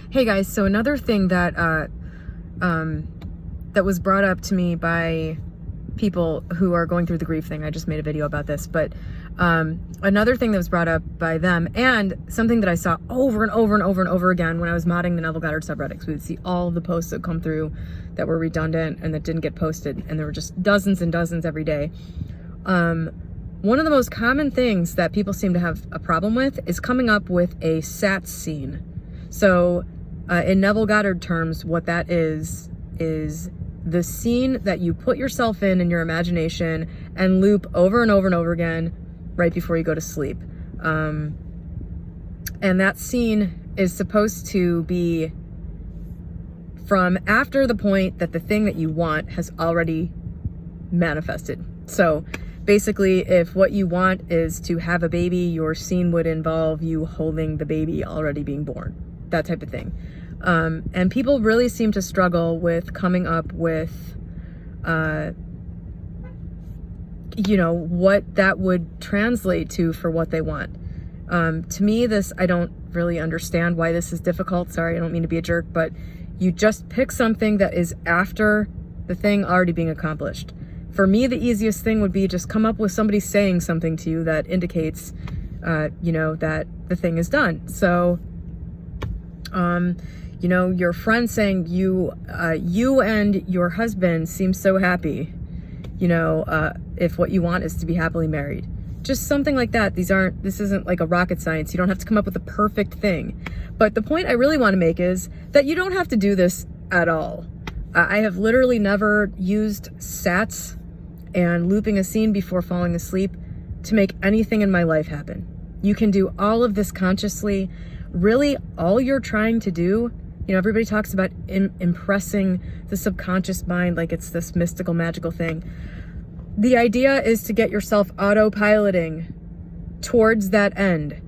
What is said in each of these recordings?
Hey guys, so another thing that that was brought up to me by people who are going through the grief thing. I just made a video about this, but another thing that was brought up by them, and something that I saw over and over and over and over again when I was modding the Neville Goddard subreddits. We would see all of the posts that come through that were redundant and that didn't get posted, and there were just dozens and dozens every day. One of the most common things that people seem to have a problem with is coming up with a SATS scene. So in Neville Goddard terms, what that is the scene that you put yourself in your imagination and loop over and over and over again right before you go to sleep. And that scene is supposed to be from after the point that the thing that you want has already manifested. So basically, if what you want is to have a baby, your scene would involve you holding the baby already being born, that type of thing. And people really seem to struggle with coming up with, what that would translate to for what they want. To me, I don't really understand why this is difficult. Sorry, I don't mean to be a jerk, but you just pick something that is after the thing already being accomplished. For me, the easiest thing would be just come up with somebody saying something to you that indicates, that the thing is done. So, your friend saying you and your husband seem so happy, if what you want is to be happily married. Just something like that. This isn't like a rocket science. You don't have to come up with a perfect thing. But the point I really want to make is that you don't have to do this at all. I have literally never used SATS and looping a scene before falling asleep to make anything in my life happen. You can do all of this consciously. Really, all you're trying to do, everybody talks about impressing the subconscious mind like it's this mystical, magical thing. The idea is to get yourself autopiloting towards that end.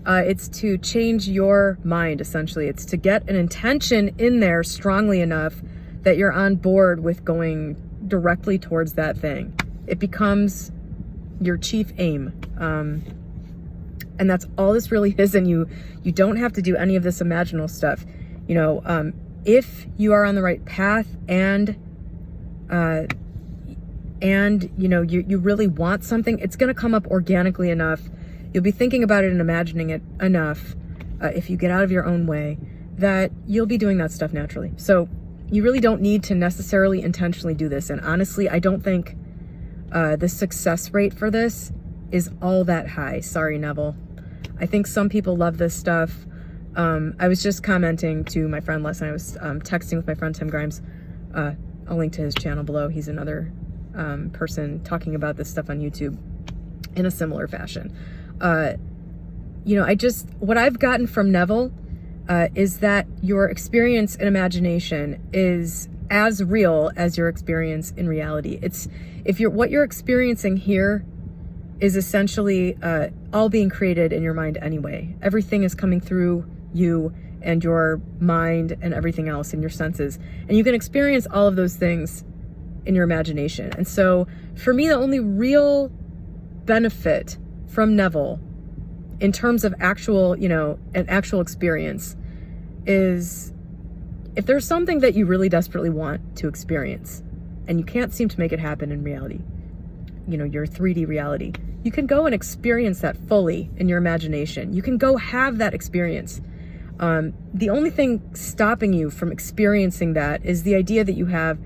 It's to change your mind, essentially. It's to get an intention in there strongly enough that you're on board with going directly towards that thing. It becomes your chief aim. And that's all this really is. And you don't have to do any of this imaginal stuff. If you are on the right path and you really want something, it's going to come up organically enough. You'll be thinking about it and imagining it enough, if you get out of your own way, that you'll be doing that stuff naturally. So you really don't need to necessarily intentionally do this. And honestly, I don't think the success rate for this is all that high. Sorry, Neville. I think some people love this stuff. I was just commenting to my friend last night. I was texting with my friend Tim Grimes. I'll link to his channel below. He's another person talking about this stuff on YouTube in a similar fashion. What I've gotten from Neville is that your experience in imagination is as real as your experience in reality. What you're experiencing here is essentially all being created in your mind anyway. Everything is coming through you and your mind and everything else and your senses. And you can experience all of those things in your imagination. And so for me, the only real benefit from Neville in terms of actual, an actual experience is if there's something that you really desperately want to experience and you can't seem to make it happen in reality, your 3D reality, you can go and experience that fully in your imagination. You can go have that experience. The only thing stopping you from experiencing that is the idea that you have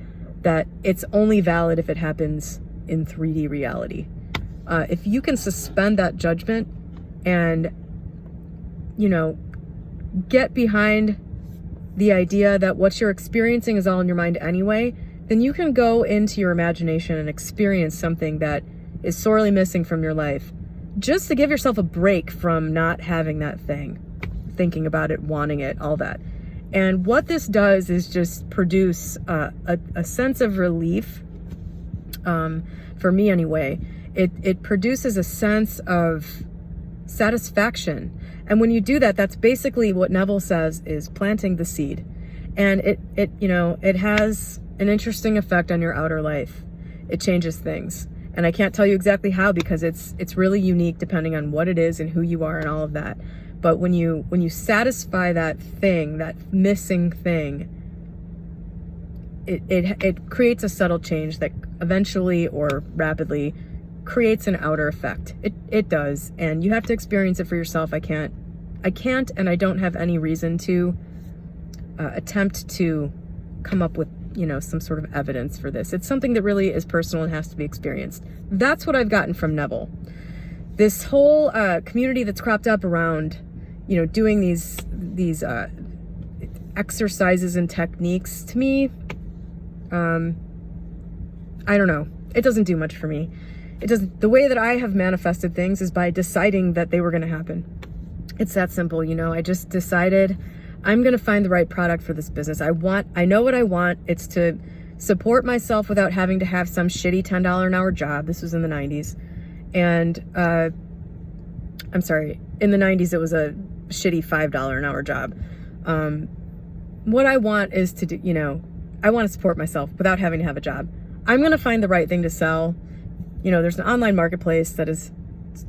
that it's only valid if it happens in 3D reality. If you can suspend that judgment and, get behind the idea that what you're experiencing is all in your mind anyway, then you can go into your imagination and experience something that is sorely missing from your life, just to give yourself a break from not having that thing, thinking about it, wanting it, all that. And what this does is just produce a sense of relief, for me anyway. It produces a sense of satisfaction. And when you do that, that's basically what Neville says is planting the seed. And it has an interesting effect on your outer life. It changes things. And I can't tell you exactly how, because it's really unique depending on what it is and who you are and all of that. But when you satisfy that thing, that missing thing, it creates a subtle change that eventually or rapidly creates an outer effect. It does, and you have to experience it for yourself. I can't, and I don't have any reason to attempt to come up with, you know, some sort of evidence for this. It's something that really is personal and has to be experienced. That's what I've gotten from Neville. This whole community that's cropped up around, you know, doing these exercises and techniques, to me, I don't know. It doesn't do much for me. It doesn't. The way that I have manifested things is by deciding that they were going to happen. It's that simple, you know. I just decided I'm going to find the right product for this business. I know what I want. It's to support myself without having to have some shitty $10 an hour job. This was in the 90s. And, I'm sorry, in the 90s, it was a shitty $5 an hour job. What I want is to do, you know, I want to support myself without having to have a job. I'm going to find the right thing to sell. You know, there's an online marketplace that is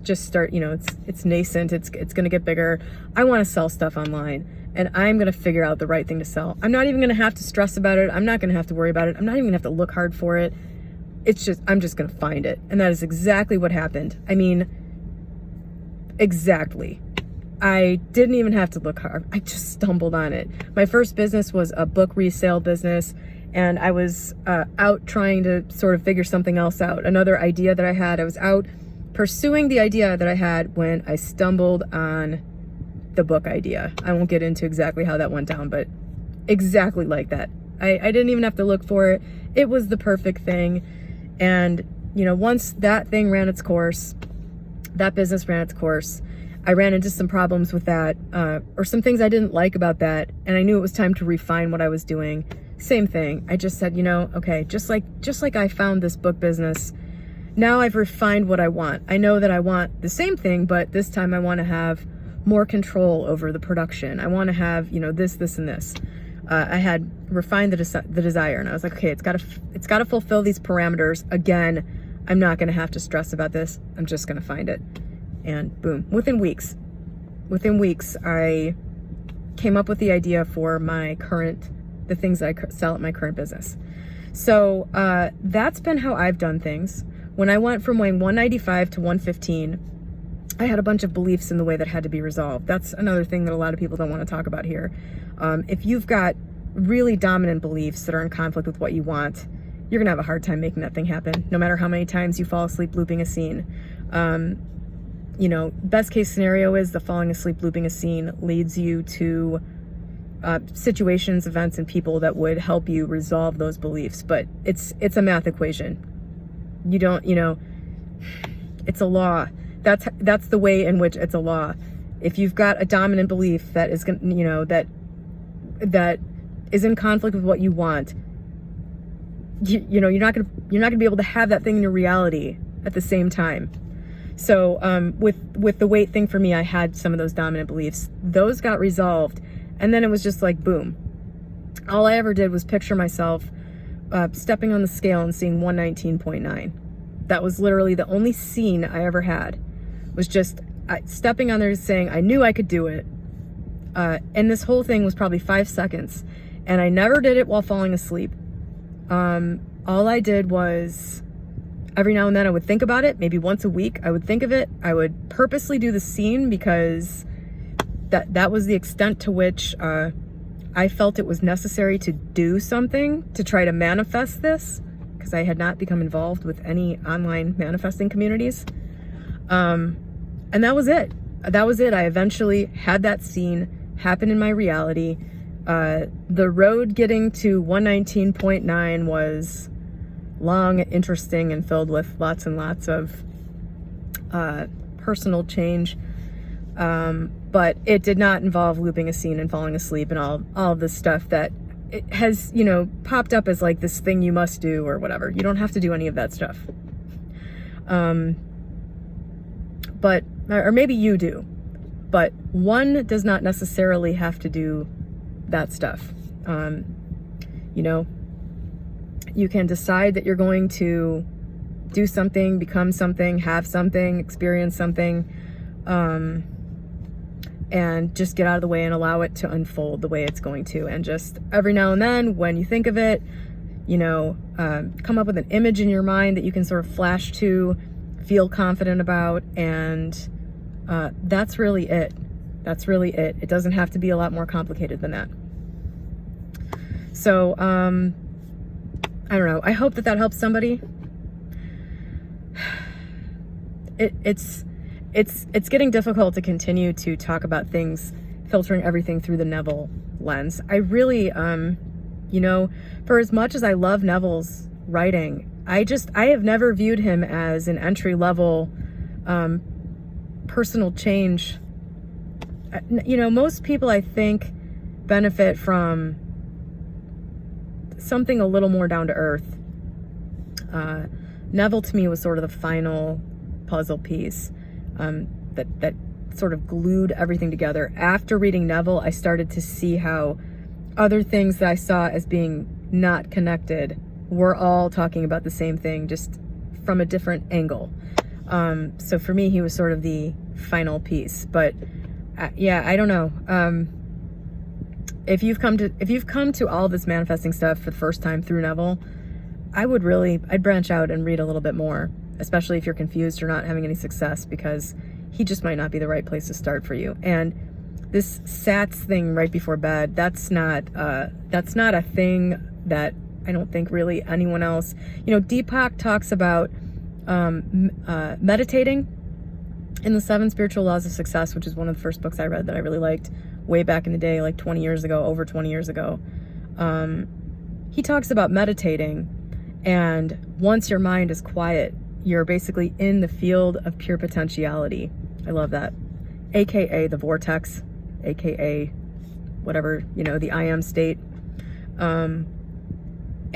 just you know, it's nascent. It's going to get bigger. I want to sell stuff online, and I'm going to figure out the right thing to sell. I'm not even going to have to stress about it. I'm not going to have to worry about it. I'm not even going to have to look hard for it. I'm just going to find it. And that is exactly what happened. I mean, exactly. I didn't even have to look hard. I just stumbled on it. My first business was a book resale business, and I was out trying to sort of figure something else out. Another idea that I had, I was out pursuing the idea that I had when I stumbled on the book idea. I won't get into exactly how that went down, but exactly like that. I didn't even have to look for it. It was the perfect thing. And, you know, once that thing ran its course, that business ran its course, I ran into some problems with that, or some things I didn't like about that, and I knew it was time to refine what I was doing. Same thing. I just said, you know, okay, just like I found this book business, now I've refined what I want. I know that I want the same thing, but this time I want to have more control over the production. I want to have, you know, this, and this. I had refined the desire, and I was like, okay, it's got to fulfill these parameters. Again, I'm not going to have to stress about this. I'm just going to find it. And boom, within weeks, I came up with the idea for the things I sell at my current business. So that's been how I've done things. When I went from weighing 195 to 115, I had a bunch of beliefs in the way that had to be resolved. That's another thing that a lot of people don't want to talk about here. If you've got really dominant beliefs that are in conflict with what you want, you're going to have a hard time making that thing happen, no matter how many times you fall asleep looping a scene. You know, best case scenario is the falling asleep looping a scene leads you to situations, events, and people that would help you resolve those beliefs. But it's a math equation. You don't, you know, it's a law. That's the way in which it's a law. If you've got a dominant belief that is, you know, that is in conflict with what you want, you know, you're not gonna be able to have that thing in your reality at the same time. So with the weight thing for me, I had some of those dominant beliefs. Those got resolved, and then it was just like boom. All I ever did was picture myself stepping on the scale and seeing 119.9. That was literally the only scene I ever had. Was just stepping on there saying I knew I could do it. And this whole thing was probably 5 seconds, and I never did it while falling asleep. All I did was every now and then I would think about it. Maybe once a week I would think of it. I would purposely do the scene because that was the extent to which I felt it was necessary to do something to try to manifest this, because I had not become involved with any online manifesting communities. And that was it. I eventually had that scene happen in my reality. The road getting to 119.9 was long, interesting, and filled with lots and lots of personal change. But it did not involve looping a scene and falling asleep and all of this stuff that it has, you know, popped up as like this thing you must do or whatever. You don't have to do any of that stuff. Or maybe you do, but one does not necessarily have to do that stuff. You know, you can decide that you're going to do something, become something, have something, experience something, and just get out of the way and allow it to unfold the way it's going to. And just every now and then, when you think of it, you know, come up with an image in your mind that you can sort of flash to, feel confident about, and that's really it. That's really it. It doesn't have to be a lot more complicated than that. So, I don't know. I hope that helps somebody. It's getting difficult to continue to talk about things, filtering everything through the Neville lens. I really, you know, for as much as I love Neville's writing, I have never viewed him as an entry-level personal change. You know, most people, I think, benefit from something a little more down to earth. Neville, to me, was sort of the final puzzle piece that sort of glued everything together. After reading Neville, I started to see how other things that I saw as being not connected were all talking about the same thing, just from a different angle. So for me, he was sort of the final piece. But yeah, I don't know. If you've come to all this manifesting stuff for the first time through Neville, I'd branch out and read a little bit more, especially if you're confused or not having any success, because he just might not be the right place to start for you. And this SATS thing right before bed, that's not a thing that I don't think really anyone else, you know, Deepak talks about meditating in the 7 Spiritual Laws of Success, which is one of the first books I read that I really liked way back in the day, like 20 years ago, over 20 years ago. He talks about meditating, and once your mind is quiet, you're basically in the field of pure potentiality. I love that. AKA the vortex, AKA whatever, you know, the I am state.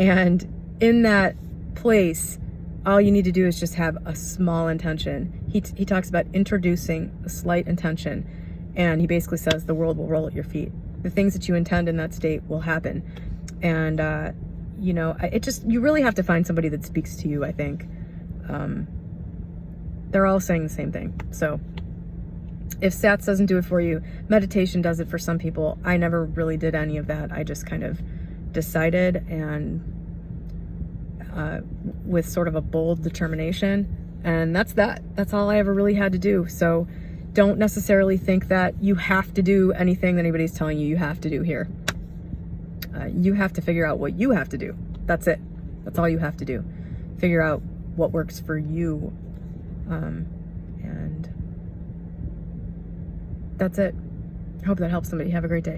And in that place, all you need to do is just have a small intention. He talks about introducing a slight intention, and he basically says the world will roll at your feet. The things that you intend in that state will happen. And, you know, you really have to find somebody that speaks to you, I think. They're all saying the same thing. So if SATS doesn't do it for you, meditation does it for some people. I never really did any of that. I just kind of decided, and with sort of a bold determination, and that's that. That's all I ever really had to do. So don't necessarily think that you have to do anything that anybody's telling you have to do here. You have to figure out what you have to do. That's it. That's all you have to do. Figure out what works for you. And that's it. I hope that helps somebody. Have a great day.